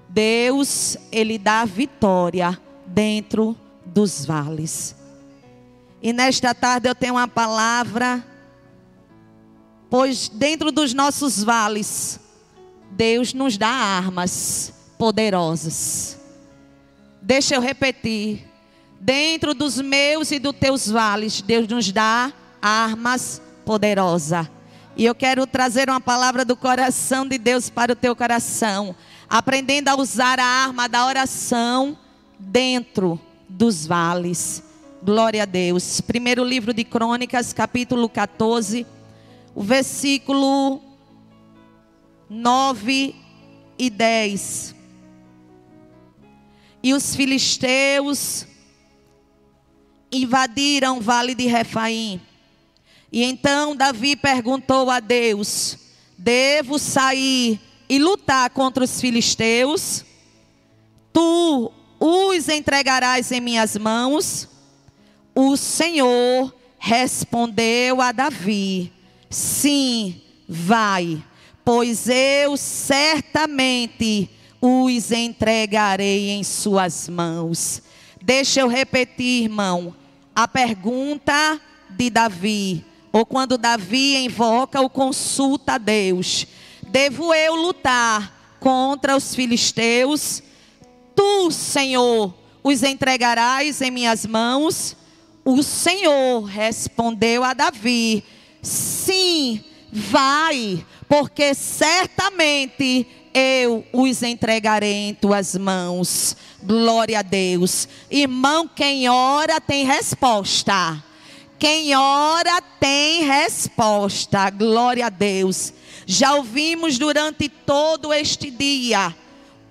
Deus, Ele dá vitória dentro dos vales. E nesta tarde eu tenho uma palavra, pois dentro dos nossos vales, Deus nos dá armas poderosas. Deixa eu repetir. Dentro dos meus e dos teus vales, Deus nos dá armas poderosas. E eu quero trazer uma palavra do coração de Deus para o teu coração. Aprendendo a usar a arma da oração dentro dos vales. Glória a Deus. Primeiro livro de Crônicas, capítulo 14, o versículo 9 e 10. E os filisteus invadiram o vale de Refaim. E então Davi perguntou a Deus: devo sair e lutar contra os filisteus? Tu os entregarás em minhas mãos? O Senhor respondeu a Davi: sim, vai, pois eu certamente os entregarei em suas mãos. Deixa eu repetir, irmão, a pergunta de Davi, ou quando Davi invoca ou consulta a Deus: devo eu lutar contra os filisteus? Tu, Senhor, os entregarás em minhas mãos? O Senhor respondeu a Davi: sim, vai, porque certamente eu os entregarei em tuas mãos. Glória a Deus. Irmão, quem ora tem resposta. Quem ora tem resposta. Glória a Deus. Já ouvimos durante todo este dia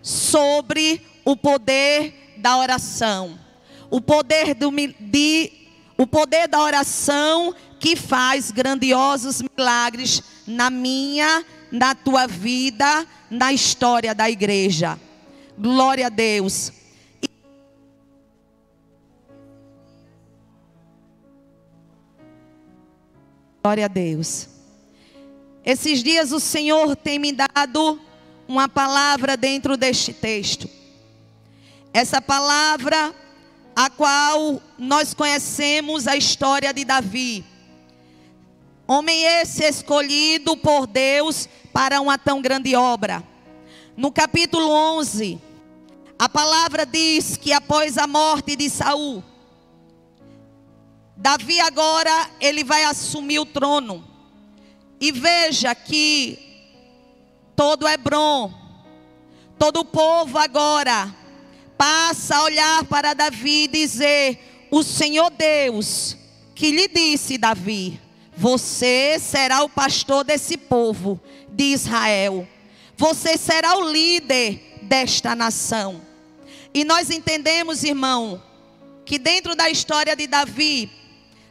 sobre o poder da oração. O poder da oração que faz grandiosos milagres na minha, na tua vida, na história da igreja. Glória a Deus. Glória a Deus. Esses dias o Senhor tem me dado uma palavra dentro deste texto. Essa palavra, a qual nós conhecemos a história de Davi. Homem esse escolhido por Deus para uma tão grande obra. No capítulo 11, a palavra diz que após a morte de Saul, Davi agora ele vai assumir o trono. E veja que todo Hebrom, todo o povo agora passa a olhar para Davi e dizer: o Senhor Deus que lhe disse, Davi, você será o pastor desse povo de Israel. Você será o líder desta nação. E nós entendemos, irmão, que dentro da história de Davi,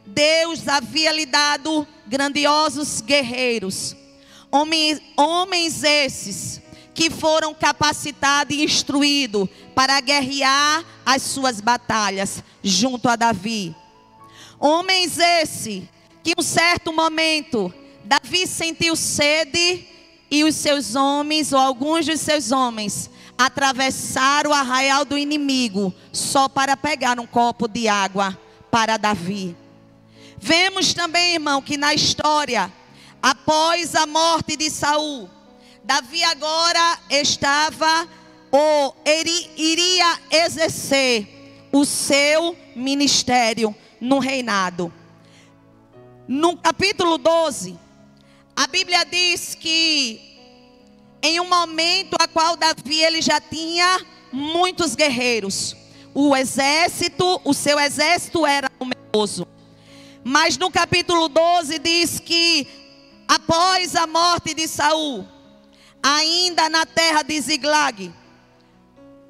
Deus havia lhe dado grandiosos guerreiros. Homens esses que foram capacitados e instruídos para guerrear as suas batalhas junto a Davi. Homens esses que em um certo momento Davi sentiu sede e os seus homens, ou alguns dos seus homens, atravessaram o arraial do inimigo só para pegar um copo de água para Davi. Vemos também, irmão, que na história, após a morte de Saul, Davi agora estava ou iria exercer o seu ministério no reinado. No capítulo 12, a Bíblia diz que em um momento a qual Davi ele já tinha muitos guerreiros. O seu exército era numeroso. Mas no capítulo 12 diz que após a morte de Saul, ainda na terra de Ziglag,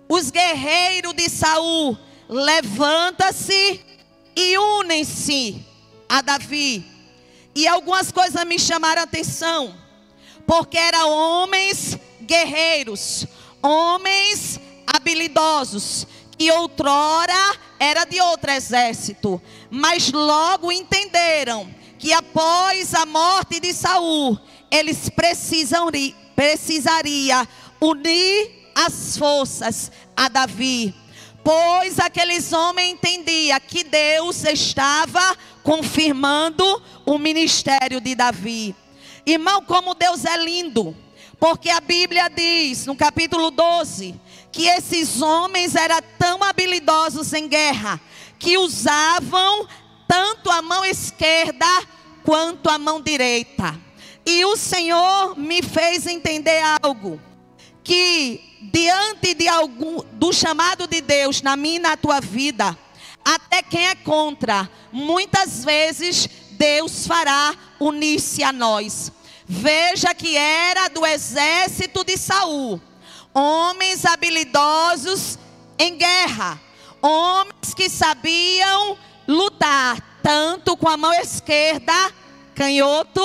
os guerreiros de Saul levantam-se e unem-se a Davi. E algumas coisas me chamaram a atenção, porque eram homens guerreiros, homens habilidosos, que outrora era de outro exército, mas logo entenderam que após a morte de Saul, eles precisariam unir as forças a Davi. Pois aqueles homens entendiam que Deus estava confirmando o ministério de Davi. Irmão, como Deus é lindo. Porque a Bíblia diz, no capítulo 12, que esses homens eram tão habilidosos em guerra, que usavam tanto a mão esquerda quanto a mão direita. E o Senhor me fez entender algo, que diante do chamado de Deus na minha e na tua vida, até quem é contra, muitas vezes Deus fará unir-se a nós. Veja que era do exército de Saul, homens habilidosos em guerra, homens que sabiam lutar, tanto com a mão esquerda, canhoto,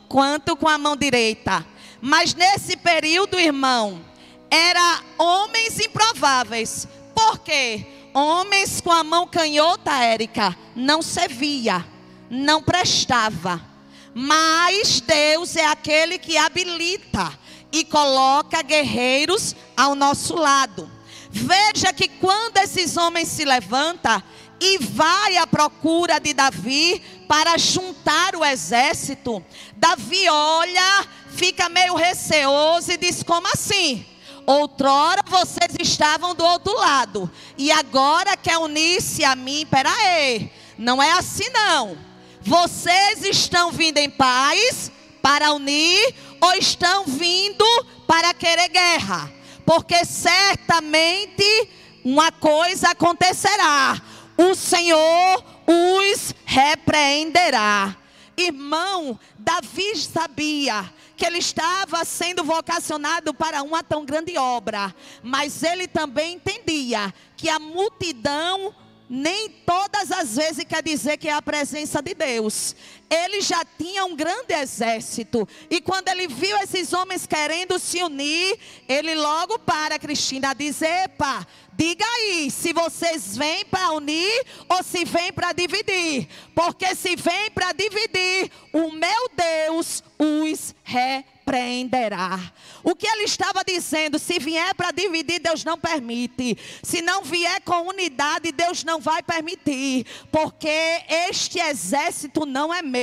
quanto com a mão direita. Mas nesse período, irmão, eram homens improváveis. Por quê? Homens com a mão canhota, Érica, não servia, não prestava. Mas Deus é aquele que habilita e coloca guerreiros ao nosso lado. Veja que quando esses homens se levantam e vai à procura de Davi para juntar o exército, Davi olha, fica meio receoso e diz: como assim? Outrora vocês estavam do outro lado e agora quer unir-se a mim? Peraí, não é assim não. Vocês estão vindo em paz para unir ou estão vindo para querer guerra? Porque certamente uma coisa acontecerá: o Senhor os repreenderá. Irmão, Davi sabia que ele estava sendo vocacionado para uma tão grande obra, mas ele também entendia que a multidão nem todas as vezes quer dizer que é a presença de Deus. Ele já tinha um grande exército. E quando ele viu esses homens querendo se unir, ele logo para, Cristina, diz: epa, diga aí, se vocês vêm para unir ou se vêm para dividir. Porque se vêm para dividir, o meu Deus os repreenderá. O que ele estava dizendo: se vier para dividir, Deus não permite. Se não vier com unidade, Deus não vai permitir. Porque este exército não é meu.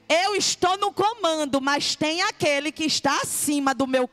Eu estou no comando, mas tem aquele que está acima do meu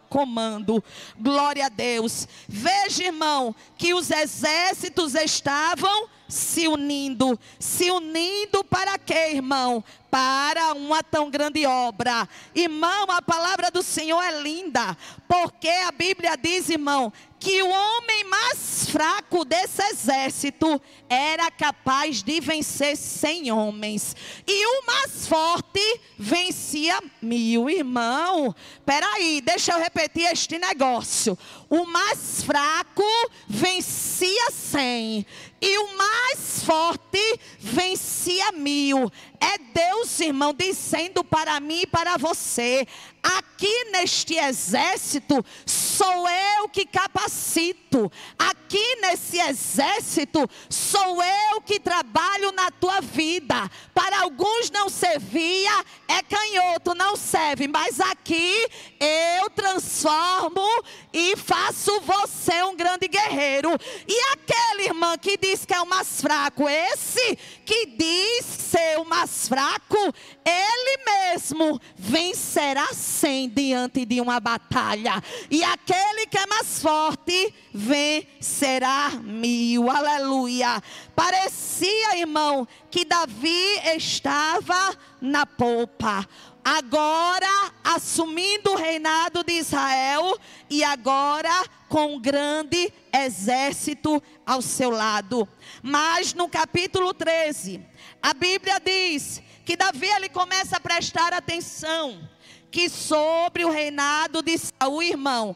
comando. Glória a Deus. Veja, irmão, que os exércitos estavam se unindo. Se unindo para quê, irmão? Para uma tão grande obra. Irmão, a palavra do Senhor é linda, porque a Bíblia diz, irmão, que o homem mais fraco desse exército era capaz de vencer 100 homens. E o mais forte vencia 1000. Irmão, peraí, deixa eu repetir este negócio. O mais fraco vencia 100. E o mais forte vencia 1000. É Deus, irmão, dizendo para mim e para você: aqui neste exército sou eu que capacito. Aqui nesse exército sou eu que trabalho na tua vida. Para alguns não servia, é canhoto, não serve. Mas aqui eu transformo e faço você um grande guerreiro. E aquele irmão que diz que é o mais fraco, esse que diz ser o mais fraco, ele mesmo vencerá 100 diante de uma batalha. E aquele que é mais forte vencerá 1000. Aleluia. Parecia, irmão, que Davi estava na polpa, agora assumindo o reinado de Israel, e agora com um grande exército ao seu lado. Mas no capítulo 13, a Bíblia diz que Davi, ele começa a prestar atenção que sobre o reinado de Saul, irmão,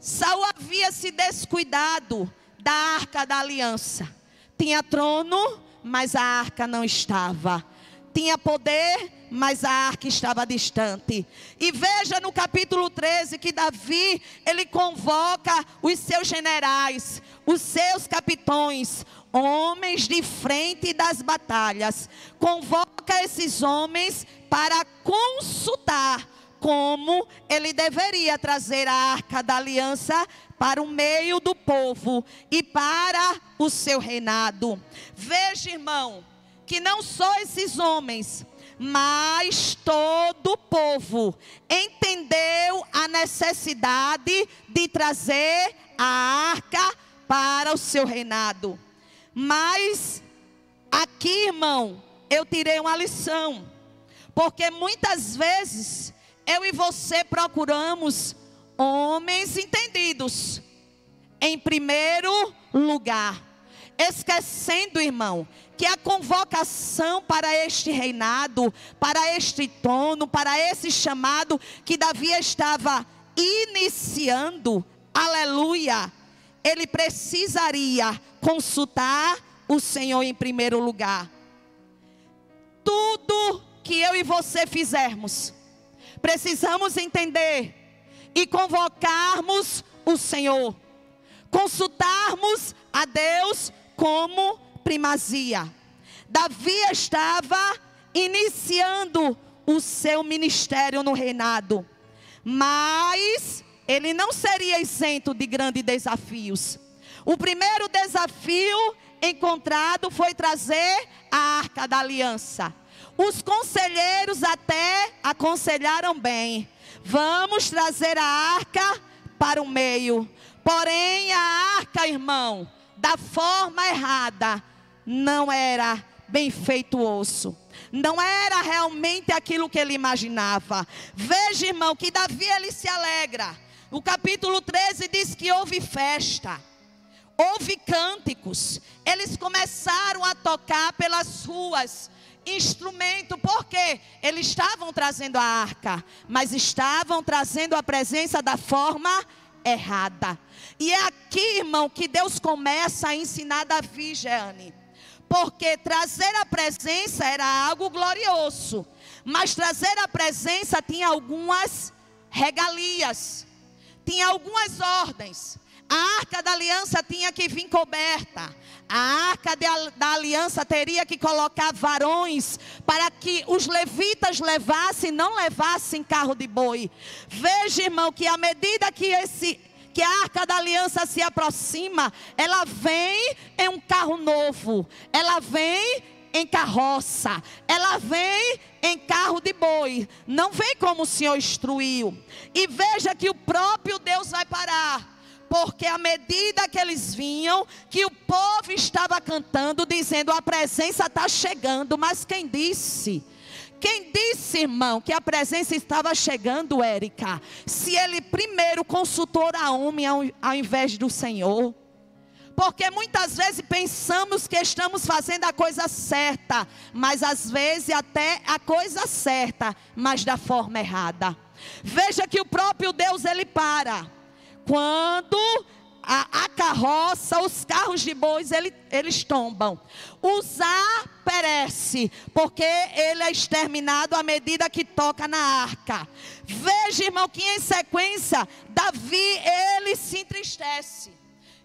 Saul havia se descuidado da arca da aliança. Tinha trono, mas a arca não estava. Tinha poder, mas a arca estava distante. E veja no capítulo 13 que Davi, ele convoca os seus generais, os seus capitões, homens de frente das batalhas. Convoca esses homens para consultar como ele deveria trazer a arca da aliança para o meio do povo e para o seu reinado. Veja, irmão, que não só esses homens, mas todo o povo entendeu a necessidade de trazer a arca para o seu reinado. Mas aqui, irmão, eu tirei uma lição, porque muitas vezes eu e você procuramos homens entendidos em primeiro lugar, esquecendo, irmão, que a convocação para este reinado, para este trono, para esse chamado que Davi estava iniciando, aleluia, ele precisaria consultar o Senhor em primeiro lugar. Tudo que eu e você fizermos, precisamos entender e convocarmos o Senhor, consultarmos a Deus como primazia. Davi estava iniciando o seu ministério no reinado, mas ele não seria isento de grandes desafios. O primeiro desafio encontrado foi trazer a arca da aliança. Os conselheiros até aconselharam bem: vamos trazer a arca para o meio. Porém, a arca, irmão, da forma errada, não era bem feituoso. Não era realmente aquilo que ele imaginava. Veja, irmão, que Davi, ele se alegra. O capítulo 13 diz que houve festa, houve cânticos. Eles começaram a tocar pelas ruas instrumento, porque eles estavam trazendo a arca, mas estavam trazendo a presença da forma errada. E é aqui, irmão, que Deus começa a ensinar Davi, Jeane, porque trazer a presença era algo glorioso, mas trazer a presença tinha algumas regalias, tinha algumas ordens. A arca da aliança tinha que vir coberta. A arca da aliança teria que colocar varões para que os levitas levassem, não levassem carro de boi. Veja, irmão, que à medida que a arca da aliança se aproxima, ela vem em um carro novo, ela vem em carroça, ela vem em carro de boi, não vem como o Senhor instruiu. E veja que o próprio Deus vai parar, porque à medida que eles vinham, que o povo estava cantando, dizendo: a presença está chegando. Mas quem disse? Quem disse, irmão, que a presença estava chegando, Érica? Se ele primeiro consultou a homem ao invés do Senhor. Porque muitas vezes pensamos que estamos fazendo a coisa certa, mas às vezes até a coisa certa, mas da forma errada. Veja que o próprio Deus, ele para. Quando a carroça, os carros de bois, eles tombam. Uzá perece, porque ele é exterminado à medida que toca na arca. Veja, irmão, que em sequência, Davi, ele se entristece.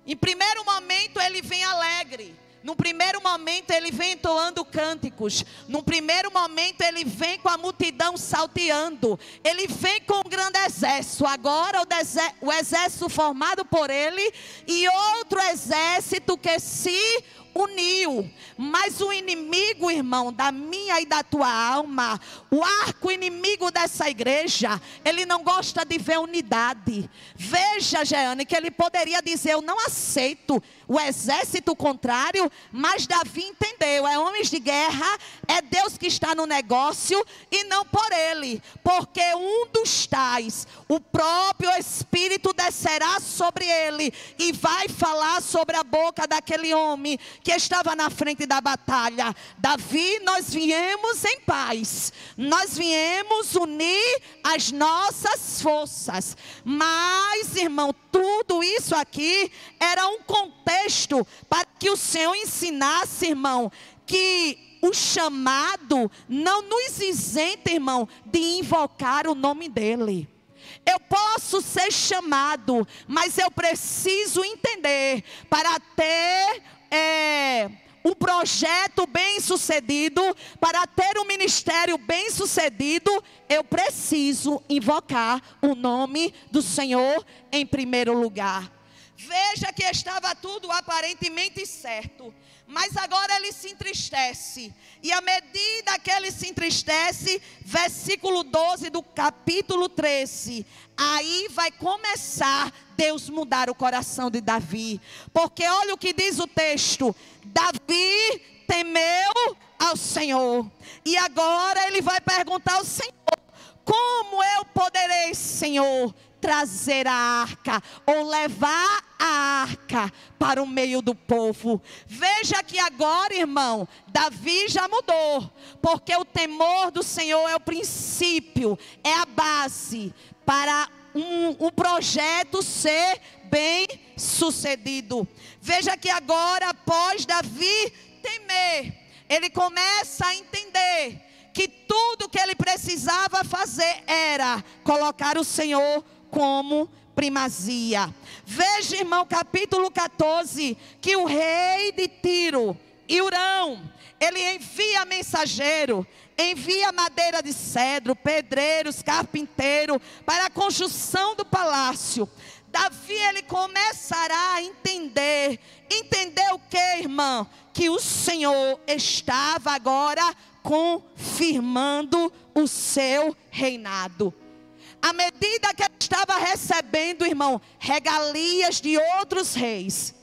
Em primeiro momento ele vem alegre. Num primeiro momento ele vem entoando cânticos. Num primeiro momento ele vem com a multidão salteando. Ele vem com um grande exército. Agora o exército formado por ele e outro exército que se uniu. Mas o inimigo, irmão, da minha e da tua alma, o arco inimigo dessa igreja, ele não gosta de ver unidade. Veja, Jeane, que ele poderia dizer: eu não aceito o exército contrário, mas Davi entendeu: é homens de guerra, é Deus que está no negócio e não por ele, porque um dos tais, o próprio Espírito descerá sobre ele e vai falar sobre a boca daquele homem que estava na frente da batalha. Davi, nós viemos em paz, nós viemos unir as nossas forças. Mas, irmão, tudo isso aqui era um contexto para que o Senhor ensinasse, irmão, que o chamado não nos isenta, irmão, de invocar o nome dEle. Eu posso ser chamado, mas eu preciso entender, para ter um projeto bem-sucedido, para ter um ministério bem-sucedido, eu preciso invocar o nome do Senhor em primeiro lugar. Veja que estava tudo aparentemente certo, mas agora ele se entristece. E à medida que ele se entristece, versículo 12 do capítulo 13, aí vai começar Deus mudar o coração de Davi. Porque olha o que diz o texto: Davi temeu ao Senhor. E agora ele vai perguntar ao Senhor: como eu poderei, Senhor, trazer a arca, ou levar a arca para o meio do povo? Veja que agora, irmão, Davi já mudou, porque o temor do Senhor é o princípio, é a base para um projeto ser bem sucedido. Veja que agora, após Davi temer, ele começa a entender que tudo que ele precisava fazer era colocar o Senhor como primazia. Veja, irmão, capítulo 14, que o rei de Tiro, Hurão, ele envia mensageiro, envia madeira de cedro, pedreiros, carpinteiro, para a construção do palácio. Davi, ele começará a entender o que, irmão? Que o Senhor estava agora confirmando o seu reinado. À medida que ele estava recebendo, irmão, regalias de outros reis,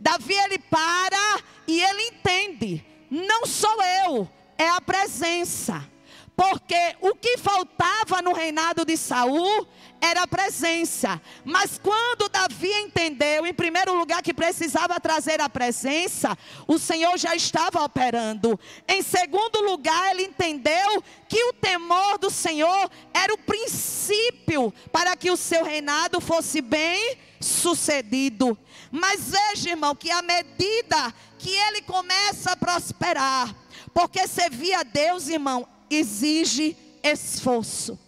Davi, ele para e ele entende: não sou eu, é a presença. Porque o que faltava no reinado de Saul era a presença. Mas quando Davi entendeu, em primeiro lugar, que precisava trazer a presença, o Senhor já estava operando. Em segundo lugar, ele entendeu que o temor do Senhor era o princípio para que o seu reinado fosse bem sucedido. Mas veja, irmão, que à medida que ele começa a prosperar, porque servir a Deus, irmão, exige esforço.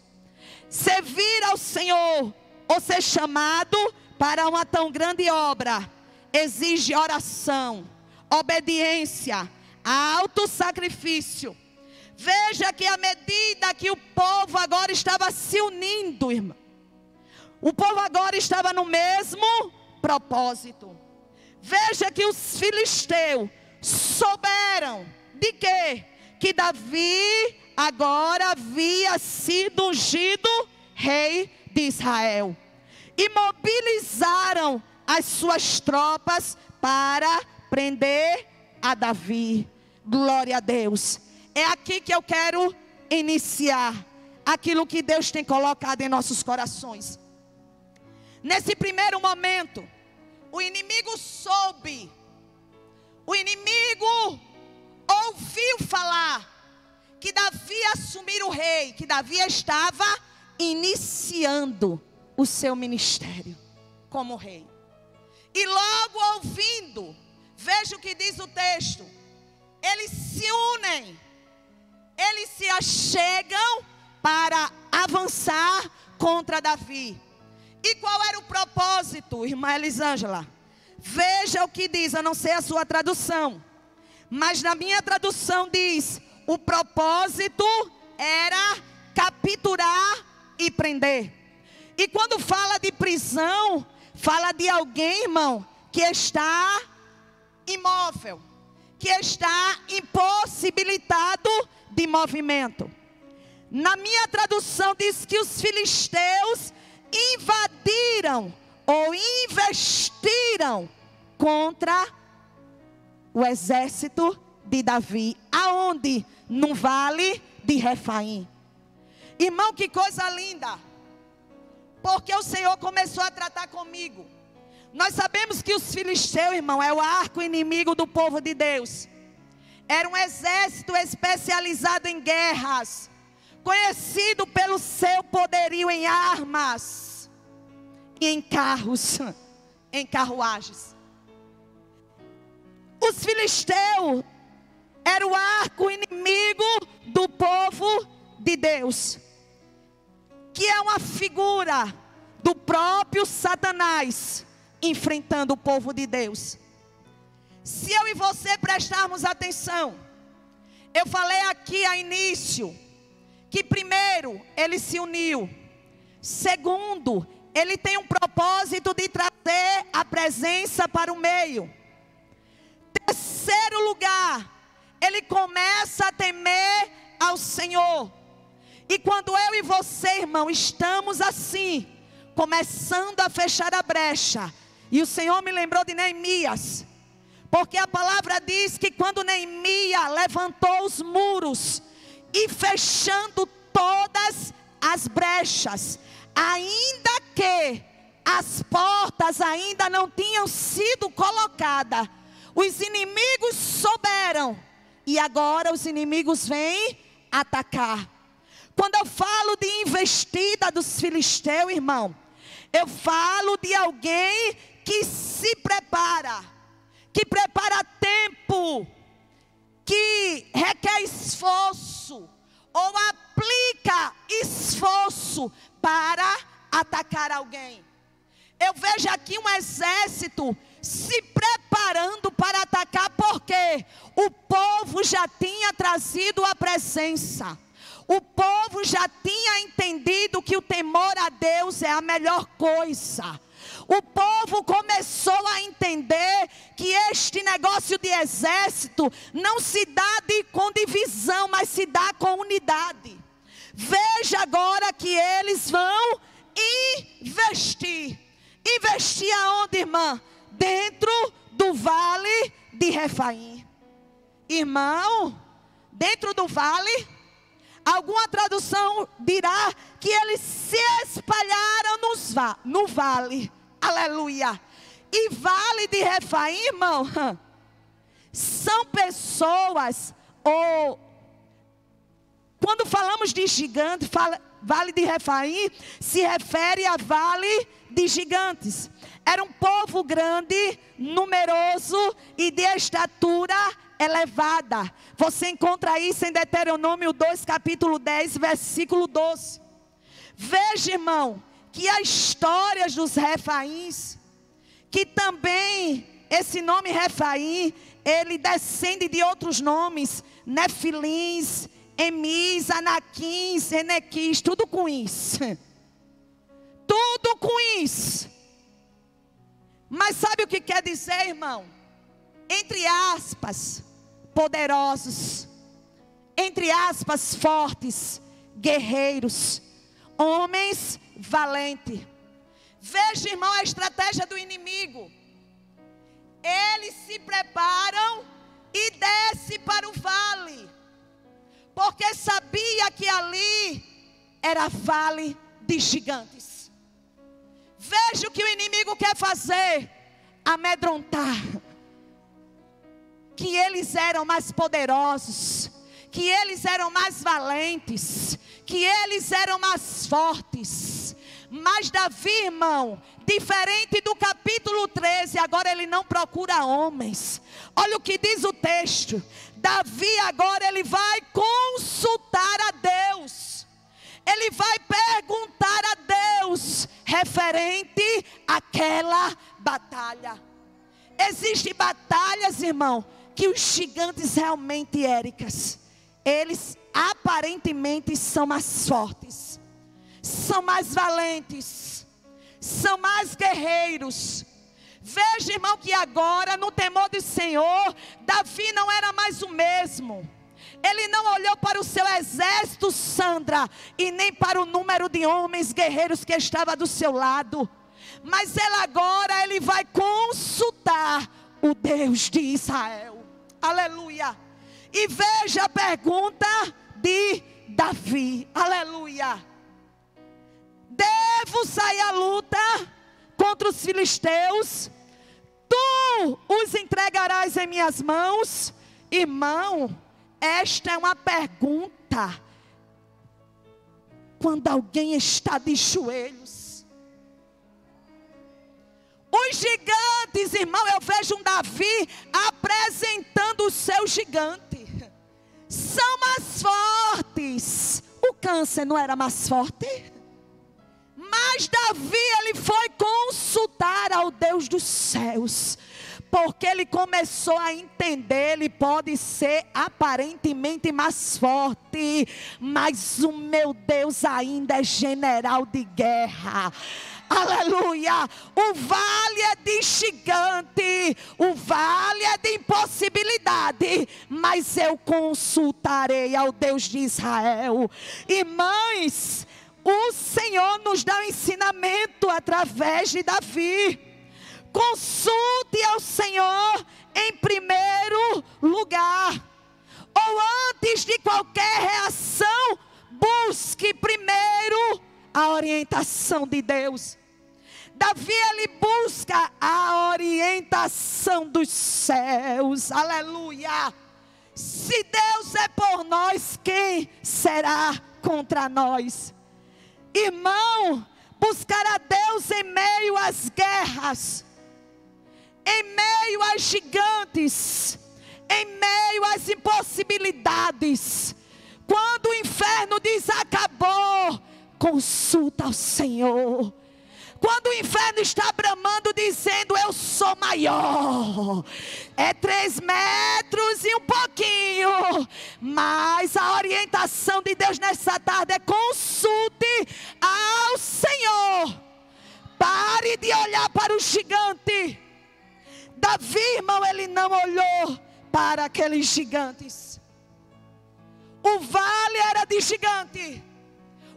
Servir ao Senhor, ou ser chamado para uma tão grande obra, exige oração, obediência, autossacrifício. Veja que à medida que o povo agora estava se unindo, irmão, o povo agora estava no mesmo propósito. Veja que os filisteus souberam de quê? Que Davi agora havia sido ungido rei de Israel. E mobilizaram as suas tropas para prender a Davi. Glória a Deus. É aqui que eu quero iniciar aquilo que Deus tem colocado em nossos corações. Nesse primeiro momento, o inimigo soube, o inimigo ouviu falar que Davi ia assumir o rei, que Davi estava iniciando o seu ministério como rei. E logo ouvindo, veja o que diz o texto: eles se unem, eles se achegam para avançar contra Davi. E qual era o propósito, irmã Elisângela? Veja o que diz, eu não sei a sua tradução, mas na minha tradução diz: o propósito era capturar e prender. E quando fala de prisão, fala de alguém, irmão, que está imóvel, que está impossibilitado de movimento. Na minha tradução diz que os filisteus invadiram ou investiram contra o exército de Davi. Aonde? No vale de Refaim. Irmão, que coisa linda. Porque o Senhor começou a tratar comigo. Nós sabemos que os filisteus, irmão, é o arco inimigo do povo de Deus. Era um exército especializado em guerras, conhecido pelo seu poderio em armas e em carros, em carruagens. Os filisteus era o arco inimigo do povo de Deus, que é uma figura do próprio Satanás enfrentando o povo de Deus. Se eu e você prestarmos atenção, eu falei aqui a início, que primeiro, ele se uniu. Segundo, ele tem um propósito de trazer a presença para o meio. Terceiro lugar, ele começa a temer ao Senhor. E quando eu e você, irmão, estamos assim, começando a fechar a brecha, e o Senhor me lembrou de Neemias, porque a palavra diz que quando Neemias levantou os muros, e fechando todas as brechas, ainda que as portas ainda não tinham sido colocadas, os inimigos souberam, e agora os inimigos vêm atacar. Quando eu falo de investida dos filisteus, irmão, eu falo de alguém que se prepara, que prepara tempo, que requer esforço, ou aplica esforço para atacar alguém. Eu vejo aqui um exército se preparando para atacar, porque o povo já tinha trazido a presença. O povo já tinha entendido que o temor a Deus é a melhor coisa. O povo começou a entender que este negócio de exército não se dá com divisão, mas se dá com unidade. Veja agora que eles vão investir. Investir aonde, irmã? Dentro do vale de Refaim. Irmão, dentro do vale, alguma tradução dirá que eles se espalharam no vale. Aleluia. E vale de Refaim, irmão, são pessoas, ou quando falamos de gigante, vale de Refaim se refere a vale de gigantes. Era um povo grande, numeroso e de estatura elevada. Você encontra isso em Deuteronômio 2, capítulo 10, versículo 12. Veja, irmão, que as histórias dos Refaíns, que também esse nome Refaim, ele descende de outros nomes, Nefilins, Emis, Anaquins, Enequis, tudo com isso. Tudo com isso. Mas sabe o que quer dizer, irmão? Entre aspas, poderosos, entre aspas, fortes, guerreiros, homens valentes. Veja, irmão, a estratégia do inimigo. Eles se preparam e descem para o vale, porque sabia que ali era vale de gigantes. Veja o que o inimigo quer fazer: amedrontar. Que eles eram mais poderosos, que eles eram mais valentes, que eles eram mais fortes. Mas Davi, irmão, diferente do capítulo 13, agora ele não procura homens. Olha o que diz o texto. Davi agora ele vai consultar a Deus. Ele vai perguntar a Deus referente àquela batalha. Existem batalhas, irmão, que os gigantes realmente, Éricas, eles aparentemente são mais fortes, são mais valentes, são mais guerreiros. Veja, irmão, que agora no temor do Senhor, Davi não era mais o mesmo. Ele não olhou para o seu exército, Sandra, e nem para o número de homens guerreiros que estava do seu lado. Mas ele vai consultar o Deus de Israel. Aleluia. E veja a pergunta de Davi. Aleluia. Devo sair à luta contra os filisteus? Tu os entregarás em minhas mãos? Irmão, esta é uma pergunta quando alguém está de joelhos. Os gigantes, irmão, eu vejo um Davi apresentando o seu gigante. São mais fortes. O câncer não era mais forte? Mas Davi, ele foi consultar ao Deus dos céus. porque ele começou a entender, ele pode ser aparentemente mais forte, mas o meu Deus ainda é general de guerra. Aleluia, o vale é de gigante, o vale é de impossibilidade, mas eu consultarei ao Deus de Israel. Irmãs, o Senhor nos dá um ensinamento através de Davi. Consulte ao Senhor em primeiro lugar, ou antes de qualquer reação, busque primeiro a orientação de Deus. Davi, ele busca a orientação dos céus. Aleluia. Se Deus é por nós, quem será contra nós? Irmão, buscar a Deus em meio às guerras, em meio às gigantes, em meio às impossibilidades. Quando o inferno diz acabou, consulta ao Senhor. Quando o inferno está bramando dizendo eu sou maior, é 3 metros e um pouquinho, mas a orientação de Deus nessa tarde é consulte ao Senhor. Pare de olhar para o gigante. Davi, irmão, ele não olhou para aqueles gigantes. O vale era de gigante.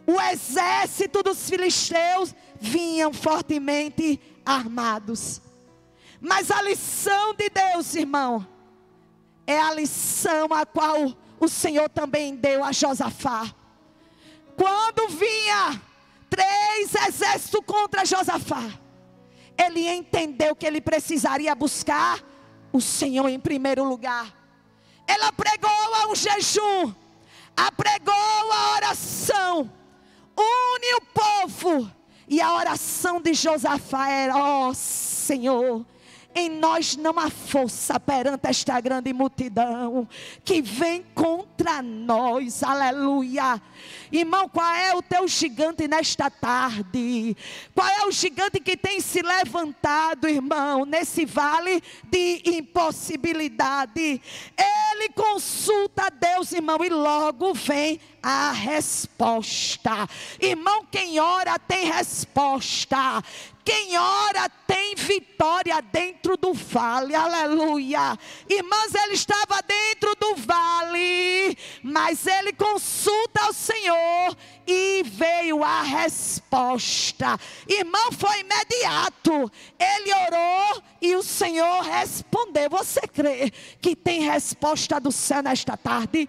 O exército dos filisteus vinham fortemente armados. Mas a lição de Deus, irmão, é a lição a qual o Senhor também deu a Josafá. Quando vinha 3 exércitos contra Josafá, ele entendeu que ele precisaria buscar o Senhor em primeiro lugar. Ele apregou ao jejum, apregou a oração, une o povo. E a oração de Josafá era: ó Senhor, em nós não há força perante esta grande multidão que vem contra nós. Aleluia. Irmão, qual é o teu gigante nesta tarde? Qual é o gigante que tem se levantado, irmão, nesse vale de impossibilidade? Ele consulta a Deus, irmão, e logo vem a resposta. Irmão, quem ora tem resposta. Quem ora tem vitória dentro do vale. Aleluia. Irmãos, ele estava dentro do vale, mas ele consulta ao Senhor e veio a resposta. Irmão, foi imediato. Ele orou e o Senhor respondeu. Você crê que tem resposta do céu nesta tarde?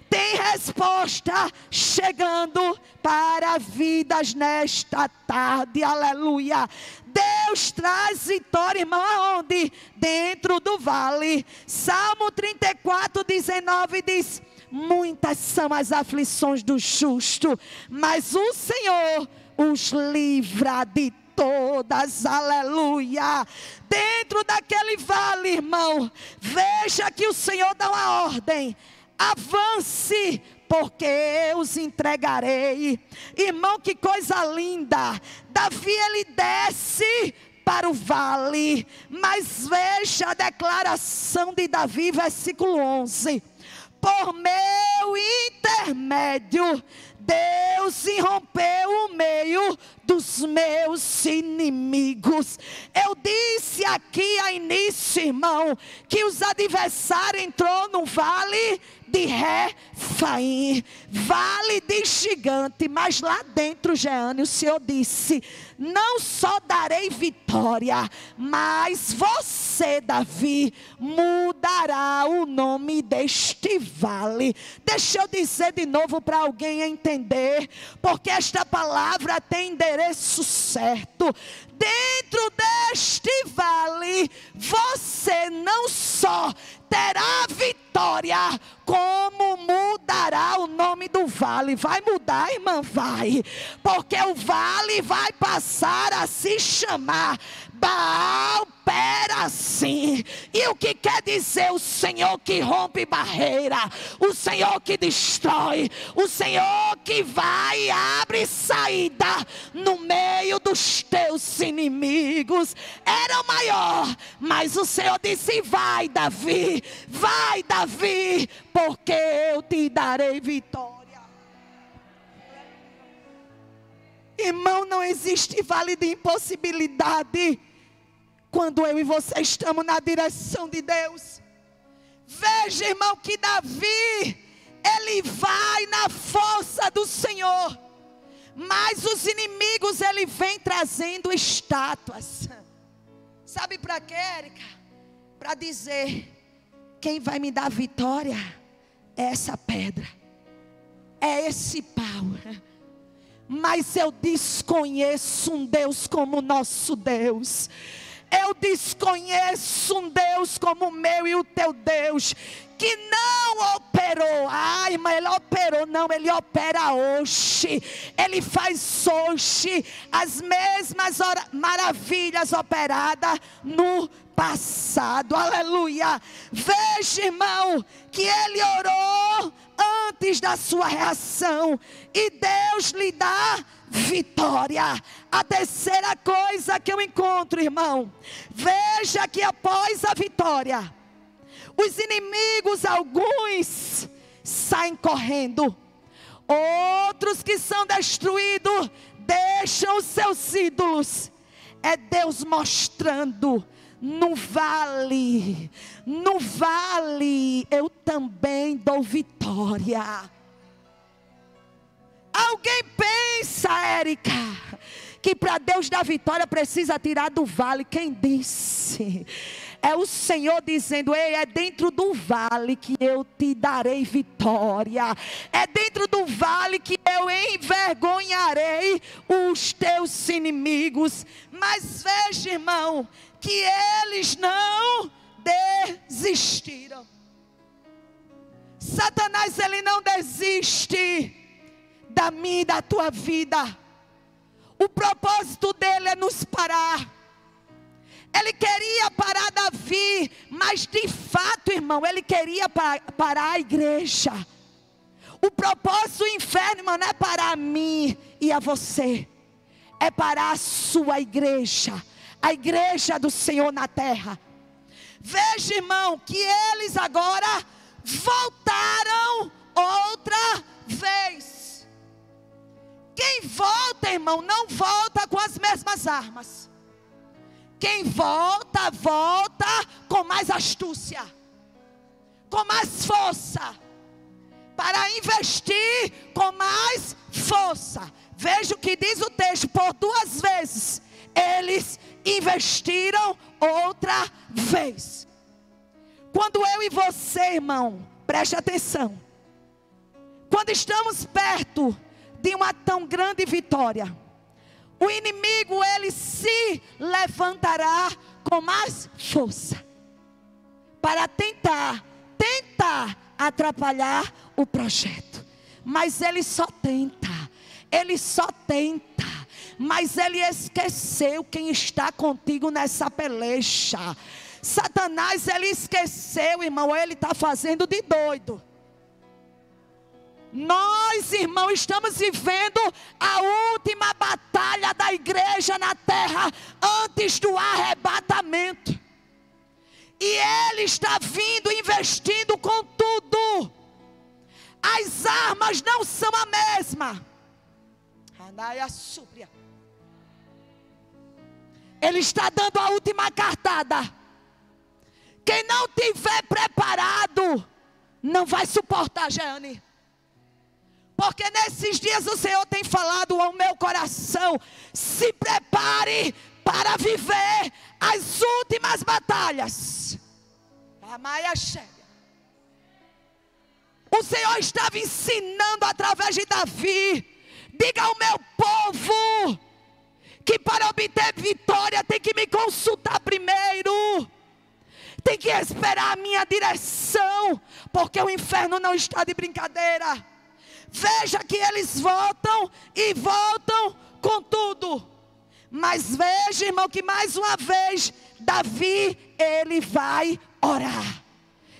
Tem resposta chegando para vidas nesta tarde. Aleluia. Deus traz vitória, irmão, aonde? Dentro do vale. Salmo 34, 19 diz: muitas são as aflições do justo, mas o Senhor os livra de todas. Aleluia. Dentro daquele vale, irmão, veja que o Senhor dá uma ordem: avance, porque eu os entregarei. Irmão, que coisa linda. Davi, ele desce para o vale, mas veja a declaração de Davi, versículo 11: por meu intermédio, Deus irrompeu o meio dos meus inimigos. Eu disse aqui a início, irmão, que os adversários entrou no vale de Refaim, vale de gigante, mas lá dentro, Jeane, o Senhor disse: não só darei vitória, mas você, Davi, mudará o nome deste vale. Deixa eu dizer de novo para alguém entender, porque esta palavra tem endereço certo. Dentro deste vale, você não só terá vitória, como mudará o nome do vale. Vai mudar, irmã? Vai. Porque o vale vai passar a se chamar Baal Perasim. assim. E o que quer dizer o Senhor que rompe barreira, o Senhor que destrói, o Senhor que vai e abre saída no meio dos teus inimigos. Era o maior, mas o Senhor disse: vai Davi, porque eu te darei vitória. Irmão, não existe vale de impossibilidade quando eu e você estamos na direção de Deus. Veja, irmão, que Davi, ele vai na força do Senhor, mas os inimigos ele vem trazendo estátuas. Sabe para quê, Érica? Para dizer: quem vai me dar vitória é essa pedra, é esse pau. Mas eu desconheço um Deus como o nosso Deus. Eu desconheço um Deus como o meu e o teu Deus, que não operou. Ah, irmã, ele operou. Não, ele opera hoje. Ele faz hoje as mesmas maravilhas operadas no passado. Aleluia. Veja, irmão, que ele orou antes da sua reação, e Deus lhe dá vitória. A terceira coisa que eu encontro, irmão, veja que após a vitória, os inimigos, alguns saem correndo, outros que são destruídos deixam os seus ídolos. É Deus mostrando: no vale eu também dou vitória. Alguém pensa, Érica, que para Deus dar vitória precisa tirar do vale? Quem disse? É o Senhor dizendo: ei, é dentro do vale que eu te darei vitória. É dentro do vale que eu envergonharei os teus inimigos. Mas veja, irmão, que eles não desistiram. Satanás, ele não desiste da minha e da tua vida. O propósito dele é nos parar. Ele queria parar Davi, mas de fato, irmão, ele queria parar a igreja. O propósito do inferno, irmão, não é parar a mim e a você, é parar a sua igreja, a igreja do Senhor na terra. Veja, irmão, que eles agora voltaram outra vez. Quem volta, irmão, não volta com as mesmas armas. Quem volta, volta com mais astúcia, com mais força, para investir com mais força. Veja o que diz o texto: por 2 vezes eles investiram outra vez. Quando eu e você, irmão, preste atenção, quando estamos perto de uma tão grande vitória, o inimigo, ele se levantará com mais força para tentar atrapalhar o projeto. Mas ele só tenta, mas ele esqueceu quem está contigo nessa peleja. Satanás, ele esqueceu, irmão, ele está fazendo de doido. Nós, irmão, estamos vivendo a última batalha da igreja na terra antes do arrebatamento. E ele está vindo, investindo com tudo. As armas não são a mesma. Ele está dando a última cartada. Quem não tiver preparado não vai suportar, Jeane. Porque nesses dias o Senhor tem falado ao meu coração: se prepare para viver as últimas batalhas. O Senhor estava ensinando através de Davi: diga ao meu povo que para obter vitória tem que me consultar primeiro, tem que esperar a minha direção, porque o inferno não está de brincadeira. Veja que eles voltam e voltam com tudo. Mas veja, irmão, que mais uma vez Davi, ele vai orar.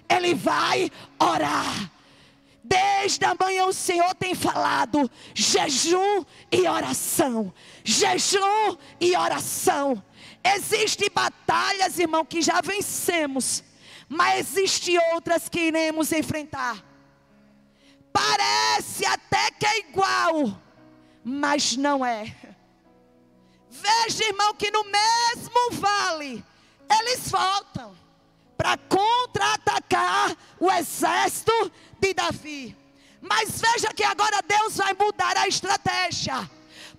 Ele vai orar. Desde a manhã o Senhor tem falado jejum e oração. Jejum e oração. Existem batalhas, irmão, que já vencemos, mas existem outras que iremos enfrentar. Parece até que é igual, mas não é. Veja, irmão, que no mesmo vale eles voltam para contra-atacar o exército de Davi. Mas veja que agora Deus vai mudar a estratégia.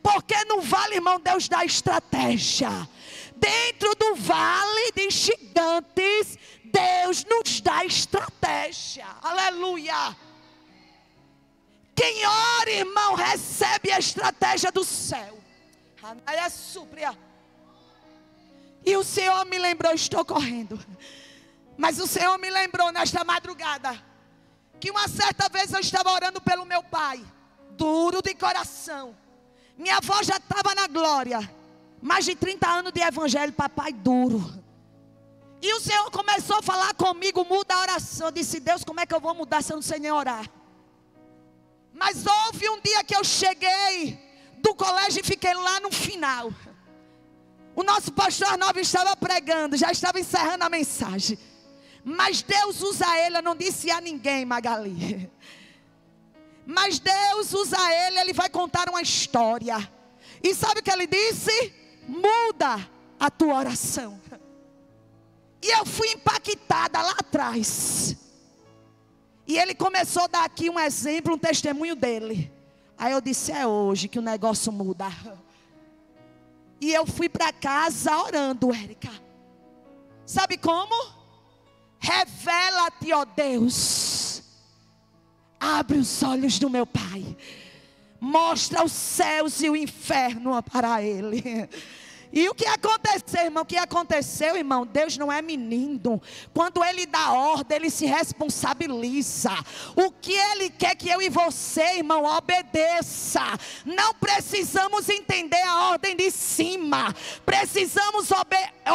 Porque no vale, irmão, Deus dá estratégia. Dentro do vale de gigantes, Deus nos dá estratégia. Aleluia. Quem ora, irmão, recebe a estratégia do céu. E o Senhor me lembrou, estou correndo, mas o Senhor me lembrou nesta madrugada, que uma certa vez eu estava orando pelo meu pai, duro de coração. Minha avó já estava na glória, mais de 30 anos de evangelho, papai duro. E o Senhor começou a falar comigo, muda a oração. Eu disse, Deus, como é que eu vou mudar se eu não sei nem orar? Mas houve um dia que eu cheguei do colégio e fiquei lá no final. O nosso pastor Arnaldo estava pregando, já estava encerrando a mensagem. Mas Deus usa ele, eu não disse a ninguém, Magali. Mas Deus usa ele vai contar uma história. E sabe o que ele disse? Muda a tua oração. E eu fui impactada lá atrás. E ele começou a dar aqui um exemplo, um testemunho dele. Aí eu disse, é hoje que o negócio muda. E eu fui para casa orando, Érica. Sabe como? Revela-te, ó Deus. Abre os olhos do meu pai. Mostra os céus e o inferno para ele. E o que aconteceu, irmão? O que aconteceu, irmão? Deus não é menino. Quando Ele dá ordem, Ele se responsabiliza. O que Ele quer que eu e você, irmão, obedeça. Não precisamos entender a ordem de cima. Precisamos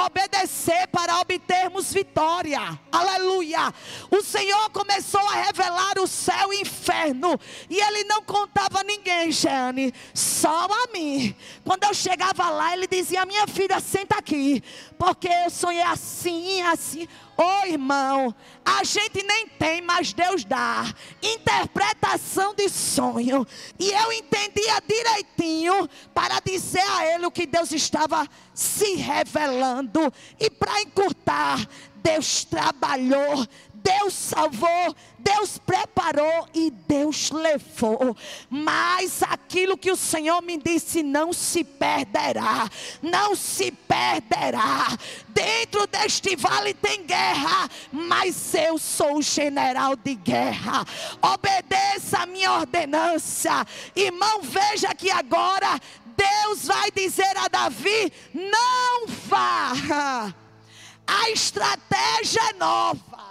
obedecer para obtermos vitória. Aleluia. O Senhor começou a revelar o céu e o inferno. E Ele não contava a ninguém, Jeane, só a mim. Quando eu chegava lá, Ele dizia, minha filha, senta aqui, porque eu sonhei assim, assim. Ô irmão, a gente nem tem, mas Deus dá interpretação de sonho. E eu entendia direitinho para dizer a ele o que Deus estava se revelando. E para encurtar, Deus trabalhou, Deus salvou, Deus preparou e Deus levou. Mas aquilo que o Senhor me disse não se perderá. Não se perderá. Dentro deste vale tem guerra, mas eu sou o general de guerra. Obedeça a minha ordenança. Irmão, veja que agora Deus vai dizer a Davi, não vá. A estratégia é nova.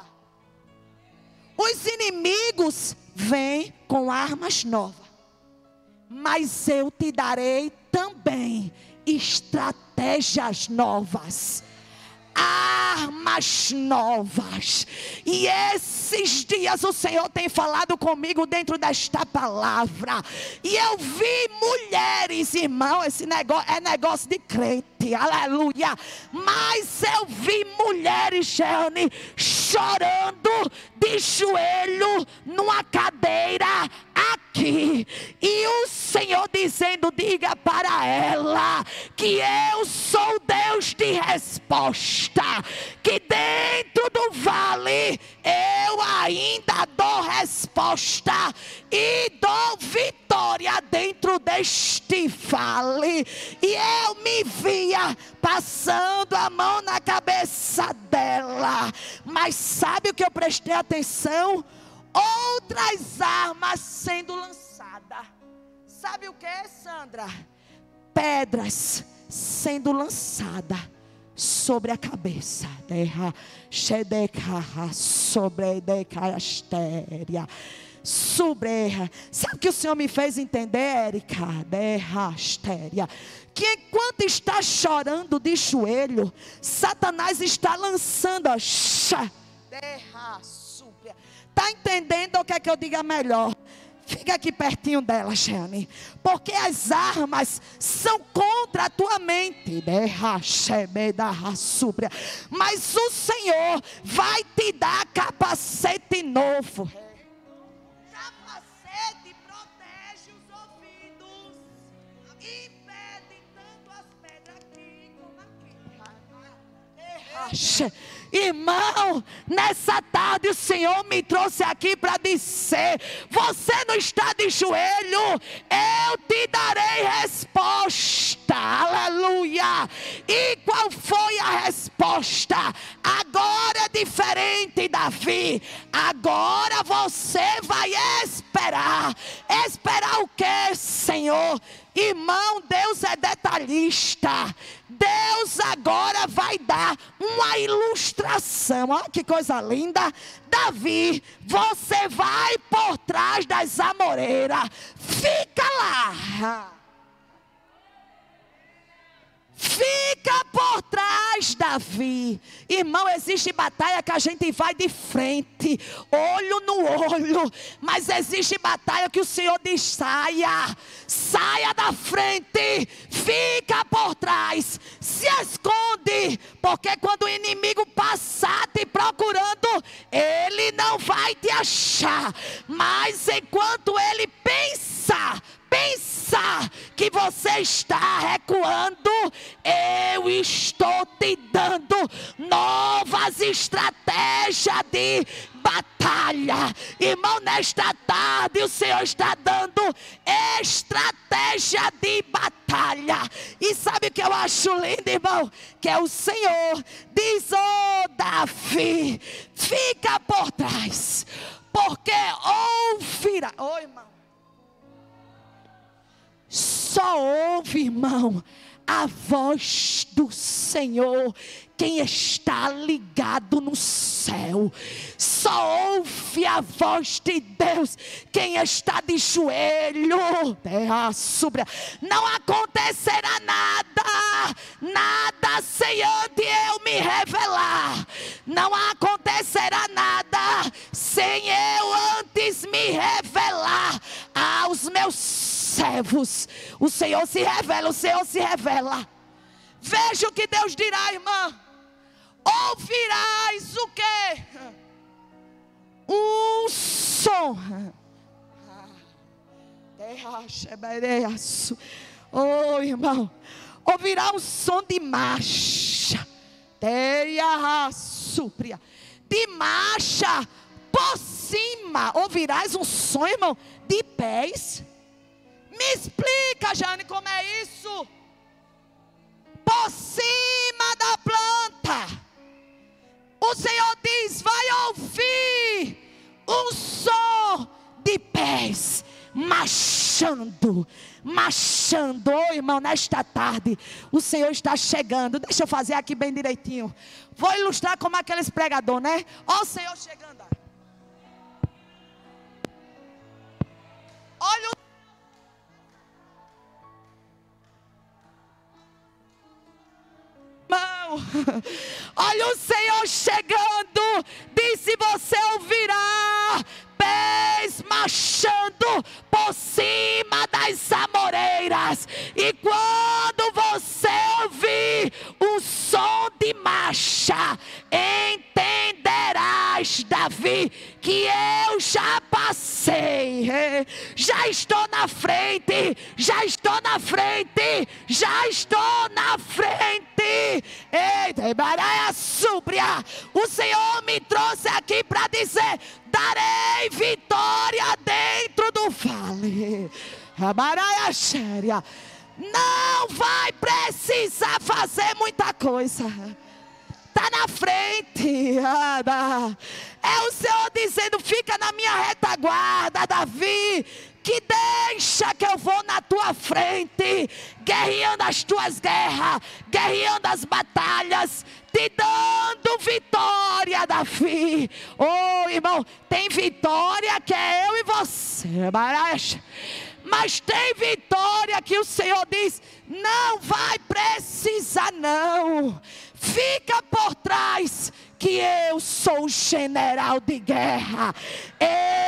Os inimigos vêm com armas novas, mas eu te darei também estratégias novas, armas novas. E esses dias o Senhor tem falado comigo dentro desta palavra. E eu vi mulheres, irmão, esse negócio é negócio de crente, aleluia. Mas eu vi mulheres, Jeane, chorando de joelho numa cadeira aqui. E o Senhor dizendo, diga para ela que eu sou Deus de resposta, que dentro do vale eu ainda dou resposta e dou vitória dentro deste vale. E eu me via passando a mão na cabeça dela, mas sabe o que eu prestei atenção? Outras armas sendo lançadas. Sabe o que, Sandra? Pedras sendo lançadas sobre a cabeça. sobre. Sabe o que o Senhor me fez entender, Érica? Derrastéria. Que enquanto está chorando de joelho, Satanás está lançando a Está entendendo o que é que eu diga melhor? Fica aqui pertinho dela, Jeane. Porque as armas são contra a tua mente. Mas o Senhor vai te dar capacete novo. Capacete protege os ouvidos. Impede tanto as pedras aqui como aqui. Irmão, nessa tarde o Senhor me trouxe aqui para dizer: você não está de joelho, eu te darei resposta, aleluia. E qual foi a resposta? Agora é diferente, Davi. Agora você vai esperar. Esperar o que, Senhor? Irmão, Deus é detalhista. Deus agora vai dar uma ilustração. Olha que coisa linda. Davi, você vai por trás das amoreiras. Fica lá. Fica por trás, Davi. Irmão, existe batalha que a gente vai de frente, olho no olho. Mas existe batalha que o Senhor diz: saia, saia da frente, fica por trás, se esconde. Porque quando o inimigo passar te procurando, ele não vai te achar. Mas enquanto ele pensar que você está recuando, eu estou te dando novas estratégias de batalha. Irmão, nesta tarde o Senhor está dando estratégia de batalha. E sabe o que eu acho lindo, irmão? Que é o Senhor diz: ô Davi, fica por trás, porque ouvirá. Ô irmão, só ouve, irmão, a voz do Senhor quem está ligado no céu. Só ouve a voz de Deus quem está de joelho. Não acontecerá nada sem antes eu me revelar. Não acontecerá nada sem eu antes me revelar aos meus servos. O Senhor se revela, o Senhor se revela. Veja o que Deus dirá, irmã. Ouvirás o quê? Um som. Oh, irmão, ouvirá um som de marcha. De marcha por cima. Ouvirás um som, irmão, de pés. Me explica, Jane, como é isso? Por cima da planta. O Senhor diz: vai ouvir um som de pés marchando. Oh, irmão, nesta tarde o Senhor está chegando. Deixa eu fazer aqui bem direitinho. Vou ilustrar como aqueles pregadores, né? Olha o Senhor chegando. Olha o olha o Senhor chegando. Disse: você ouvirá pés marchando por cima das amoreiras. E quando você ouvir o som de marcha, entenderás, Davi, que eu já passei. Já estou na frente. Já estou na frente. Já estou na frente. O Senhor me trouxe aqui para dizer: darei vitória dentro do vale. Não vai precisar fazer muita coisa. Está na frente. É o Senhor dizendo: fica na minha retaguarda, Davi. que deixa que eu vou na tua frente, guerreando as tuas guerras, guerreando as batalhas, te dando vitória, Davi. Oh, irmão, tem vitória que é eu e você, mas tem vitória que o Senhor diz: não vai precisar não, fica por trás, que eu sou o general de guerra,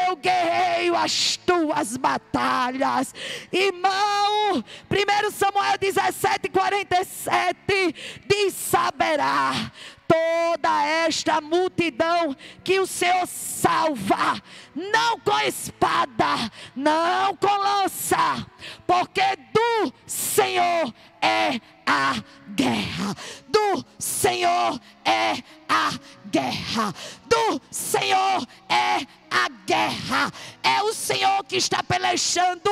eu guerreio as tuas batalhas. Irmão, 1 Samuel 17:47 diz: saberá toda esta multidão que o Senhor salva, não com espada, não com lança, porque do Senhor é a guerra, do Senhor é a guerra, do Senhor é a guerra. É o Senhor que está pelejando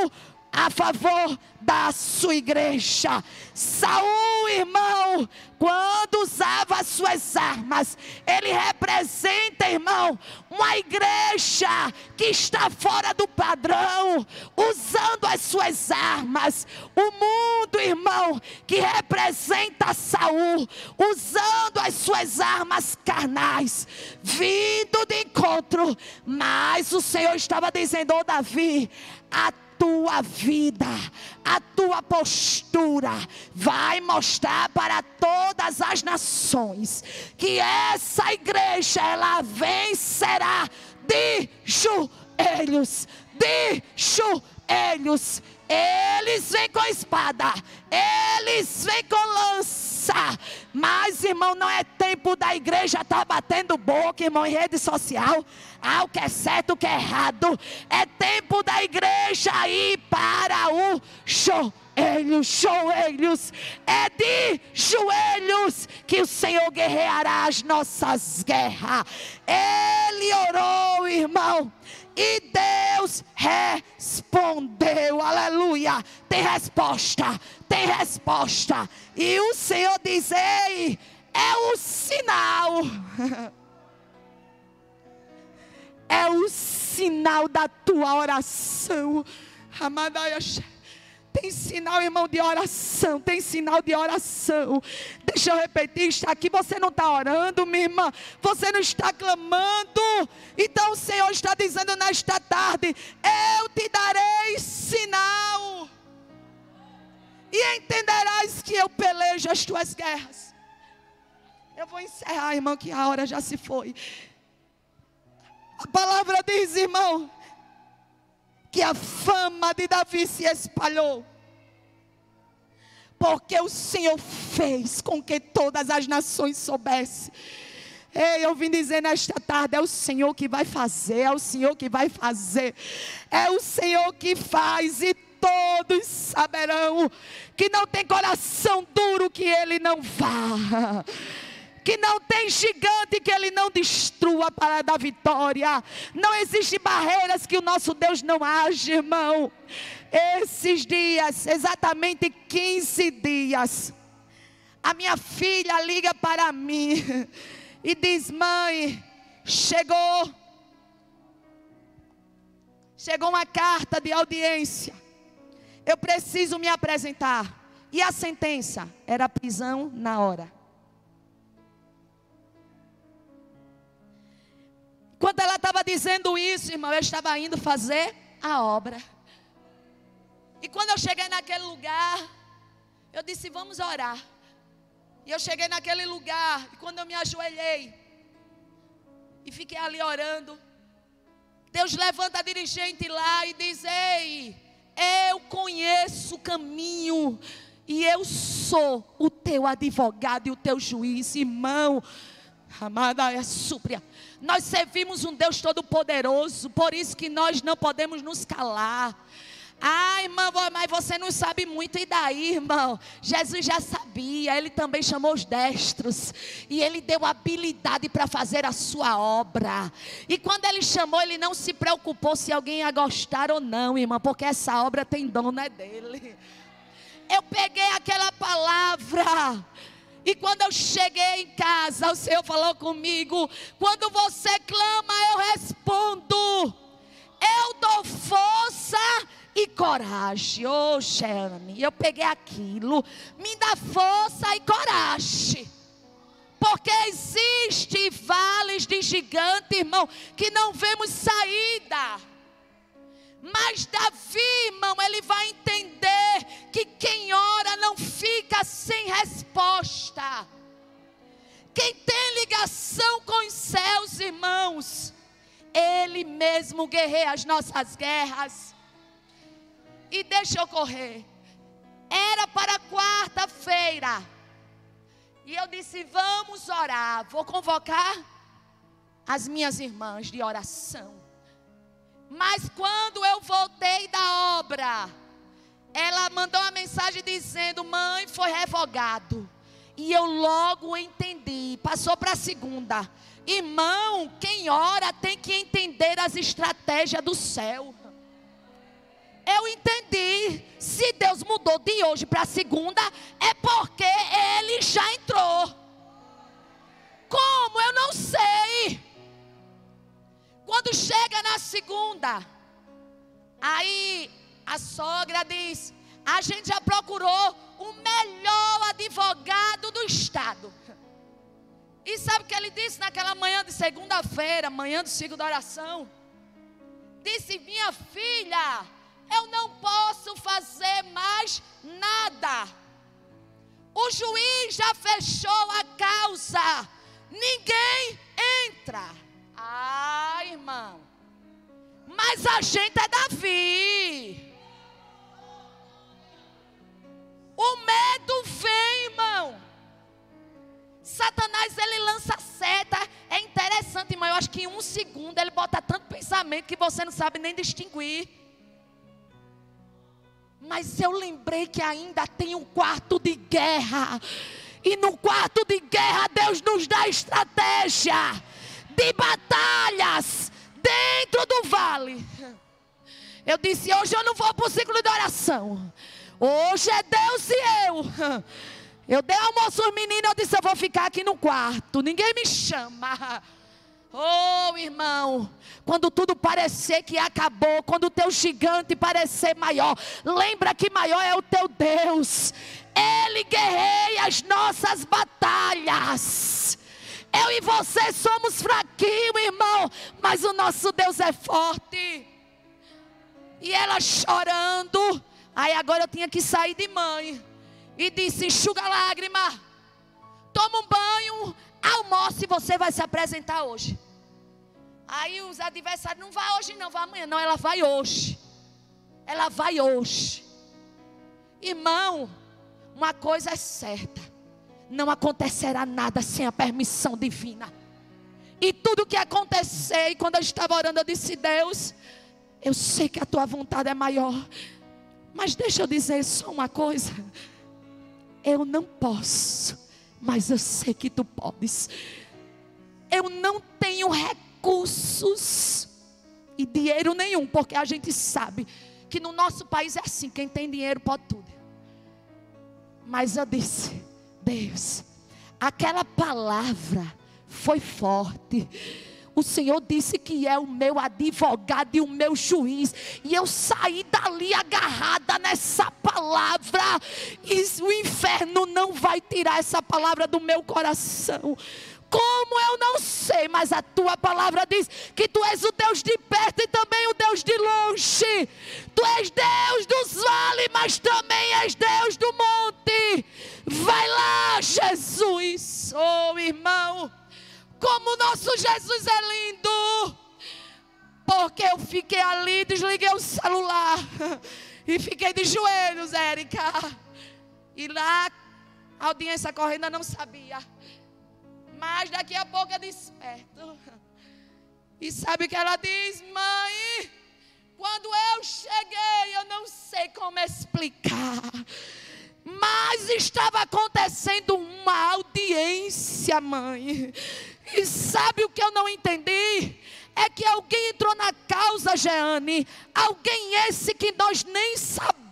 a favor da sua igreja. Saul, irmão, quando usava as suas armas, ele representa, irmão, uma igreja que está fora do padrão, usando as suas armas. O mundo, irmão, que representa Saul, usando as suas armas carnais, vindo de encontro. Mas o Senhor estava dizendo: ô Davi, a tua vida, a tua postura vai mostrar para todas as nações que essa igreja, ela vencerá de joelhos, de joelhos. Eles vêm com espada, eles vêm com lança, mas, irmão, não é tempo da igreja estar batendo boca, irmão, em rede social, o que é certo, o que é errado. É tempo da igreja ir para o joelhos, é de joelhos que o Senhor guerreará as nossas guerras. Ele orou, irmão, e Deus respondeu. Aleluia. Tem resposta, tem resposta. E o Senhor diz: ei, é o sinal. É o sinal da tua oração. Tem sinal, irmão, de oração. Tem sinal de oração. Deixa eu repetir, está aqui. Você não está orando, minha irmã. Você não está clamando. Então o Senhor está dizendo nesta tarde: eu te darei sinal, e entenderás que eu pelejo as tuas guerras. Eu vou encerrar, irmão, que a hora já se foi. A palavra diz, irmão, que a fama de Davi se espalhou, porque o Senhor fez com que todas as nações soubessem. Ei, eu vim dizer nesta tarde: é o Senhor que vai fazer, é o Senhor que vai fazer, é o Senhor que faz, e todos saberão que não tem coração duro que Ele não vá, que não tem gigante que Ele não destrua para dar vitória. Não existe barreiras que o nosso Deus não age, irmão. Esses dias, exatamente 15 dias, a minha filha liga para mim e diz: mãe, chegou uma carta de audiência, eu preciso me apresentar. E a sentença era prisão na hora. Quando ela estava dizendo isso, irmão, eu estava indo fazer a obra. E quando eu cheguei naquele lugar, eu disse: vamos orar. E eu cheguei naquele lugar, e quando eu me ajoelhei e fiquei ali orando, Deus levanta a dirigente lá e diz: ei, eu conheço o caminho, e eu sou o teu advogado e o teu juiz. Irmão, amada é súpria, nós servimos um Deus todo poderoso, por isso que nós não podemos nos calar. Irmão, mas você não sabe muito. E daí, irmão? Jesus já sabia. Ele também chamou os destros, e Ele deu habilidade para fazer a sua obra. E quando Ele chamou, Ele não se preocupou se alguém ia gostar ou não, irmão, porque essa obra tem dono, é dele. Eu peguei aquela palavra, e quando eu cheguei em casa, o Senhor falou comigo: quando você clama, eu respondo. eu dou força e coragem. Ô, Jeane, eu peguei aquilo. Me dá força e coragem. Porque existem vales de gigante, irmão, que não vemos saída. Mas Davi, irmão, ele vai entender que quem ora não fica sem resposta. Quem tem ligação com os céus, irmãos, ele mesmo guerreia as nossas guerras. E deixa eu correr. Era para quarta-feira. E eu disse, vamos orar. Vou convocar as minhas irmãs de oração. Mas quando eu voltei da obra, ela mandou uma mensagem dizendo, mãe, foi revogado. E eu logo entendi. Passou para a segunda. Irmão, quem ora tem que entender as estratégias do céu. Eu entendi. Se Deus mudou de hoje para segunda, é porque Ele já entrou. Como? Eu não sei. Quando chega na segunda, aí a sogra diz, a gente já procurou o melhor advogado do estado. E sabe o que ele disse naquela manhã de segunda-feira, manhã do ciclo da oração? Disse, minha filha, eu não posso fazer mais nada. O juiz já fechou a causa. Ninguém entra. Ah, irmão. Mas a gente é Davi. O medo vem, irmão. Satanás, ele lança seta. É interessante, irmão. Eu acho que em um segundo ele bota tanto pensamento que você não sabe nem distinguir. Mas eu lembrei que ainda tem um quarto de guerra. E no quarto de guerra Deus nos dá estratégia de batalhas dentro do vale. Eu disse, hoje eu não vou para o ciclo de oração. Hoje é Deus e eu. Eu dei almoço aos meninos, eu disse, eu vou ficar aqui no quarto. Ninguém me chama. Oh, irmão, quando tudo parecer que acabou, quando o teu gigante parecer maior, lembra que maior é o teu Deus. Ele guerreia as nossas batalhas. Eu e você somos fraquinhos, irmão, mas o nosso Deus é forte. E ela chorando, aí agora eu tinha que sair de mãe. E disse, enxuga a lágrima, toma um banho, almoce e você vai se apresentar hoje. Aí os adversários, não vai hoje não, vai amanhã. Não, ela vai hoje. Ela vai hoje. Irmão, uma coisa é certa. Não acontecerá nada sem a permissão divina. E tudo que acontecer, e quando eu estava orando eu disse, Deus, eu sei que a tua vontade é maior. Mas deixa eu dizer só uma coisa. Eu não posso, mas eu sei que tu podes. Eu não tenho recursos e dinheiro nenhum, porque a gente sabe que no nosso país é assim, quem tem dinheiro pode tudo. Mas eu disse, Deus, aquela palavra foi forte. O Senhor disse que é o meu advogado e o meu juiz. E eu saí dali agarrada nessa palavra. E o inferno não vai tirar essa palavra do meu coração. Como eu não sei, mas a tua palavra diz que tu és o Deus de perto e também o Deus de longe. Tu és Deus dos vales, mas também és Deus do monte. Vai lá, Jesus. Oh, irmão, como o nosso Jesus é lindo. Porque eu fiquei ali, desliguei o celular e fiquei de joelhos, Érica. E lá, a audiência correndo, não sabia. Mas daqui a pouco eu desperto. E sabe o que ela diz? Mãe, quando eu cheguei, eu não sei como explicar, mas estava acontecendo uma audiência, mãe. E sabe o que eu não entendi? É que alguém entrou na causa, Jeane. Alguém esse que nós nem sabemos.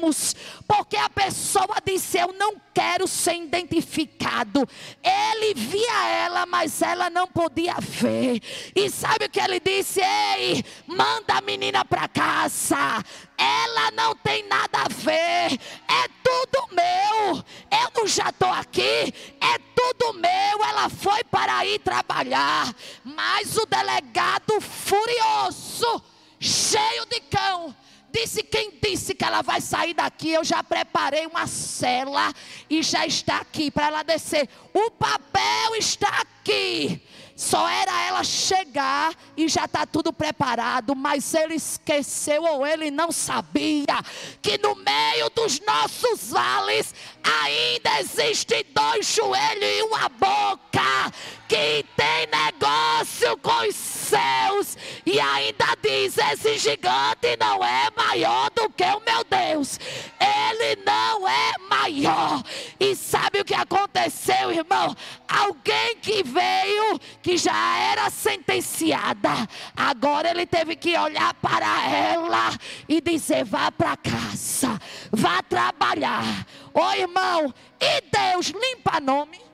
sabemos, porque a pessoa disse: eu não quero ser identificado. Ele via ela, mas ela não podia ver. E sabe o que ele disse? Ei, manda a menina para casa. Ela não tem nada a ver. É tudo meu. Eu não já estou aqui. É tudo meu. Ela foi para ir trabalhar. Mas o delegado, furioso, cheio de cão, disse: quem disse que ela vai sair daqui? Eu já preparei uma cela e já está aqui para ela descer. O papel está aqui. Só era ela chegar e já está tudo preparado. Mas ele esqueceu, ou ele não sabia, que no meio dos nossos vales ainda existem 2 joelhos e uma boca que tem negócio com os céus. E ainda diz: esse gigante não é maior do que o meu Deus. Ele não é maior. E sabe o que aconteceu, irmão? Alguém que veio, que já era sentenciada, agora ele teve que olhar para ela e dizer: vá para casa, vá trabalhar. Ô irmão, e Deus limpa nome?